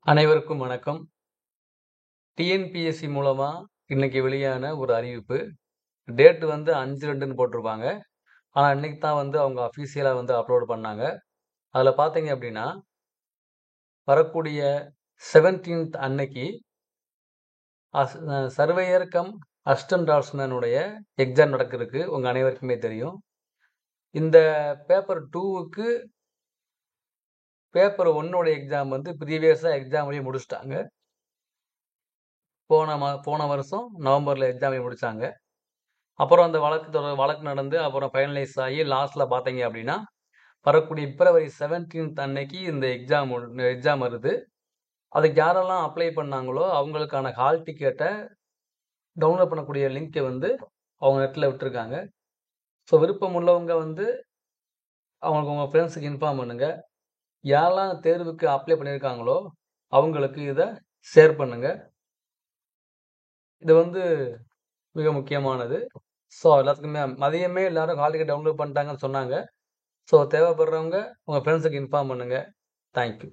அனைவருக்கும் வணக்கம். டிஎன்பிஎஸ்சி மூலமா இன்னைக்கு வெளியான ஒரு அறிவிப்பு. டேட் வந்து 5/2ன்னு போட்டிருப்பாங்க. ஆனா இன்னைக்கு தான் வந்து அவங்க அஃபிஷியலா வந்து அப்லோட் பண்ணாங்க. அதுல பார்த்தீங்க அப்படின்னா, வரக்கூடிய 17th அன்னைக்கு சர்வேயர் கம் அசிஸ்டன்ட் டிராஃப்ட்ஸ்மேனுடைய எக்ஸாம் நடக்கிறதுக்கு உங்க அனைவருக்குமே தெரியும். இந்த பேப்பர் 2க்கு பேப்பர் 1 எக்ஸாம் வந்து ப்ரீவியஸா எக்ஸாம் வழியே முடிச்சிட்டாங்க. போன வருஷம் நவம்பர்ல எக்ஸாம் முடிச்சாங்க. அப்புறம் அந்த வழக்கு நடந்து அப்புறம் ஃபைனலைஸ் ஆகி லாஸ்ட்ல பார்த்தீங்க அப்படின்னா, வரக்கூடிய பிப்ரவரி 17th அன்னைக்கு இந்த எக்ஸாம் வருது. அதுக்கு யாரெல்லாம் அப்ளை பண்ணாங்களோ அவங்களுக்கான ஹால் டிக்கெட்டை டவுன்லோட் பண்ணக்கூடிய லிங்கை வந்து அவங்க நெட்டில் விட்டுருக்காங்க. ஸோ விருப்பம் உள்ளவங்க வந்து அவங்களுக்கு உங்கள் ஃப்ரெண்ட்ஸுக்கு இன்ஃபார்ம் பண்ணுங்க. யாரெல்லாம் தேர்வுக்கு அப்ளை பண்ணியிருக்காங்களோ அவங்களுக்கு இதை ஷேர் பண்ணுங்க. இது வந்து மிக முக்கியமானது. ஸோ எல்லாத்துக்குமே மதியமே எல்லாரும் ஹால் டிக்கெட் டவுன்லோட் பண்ணிட்டாங்கன்னு சொன்னாங்க. ஸோ தேவைப்படுறவங்க உங்கள் ஃப்ரெண்ட்ஸுக்கு இன்ஃபார்ம் பண்ணுங்கள். தேங்க்யூ.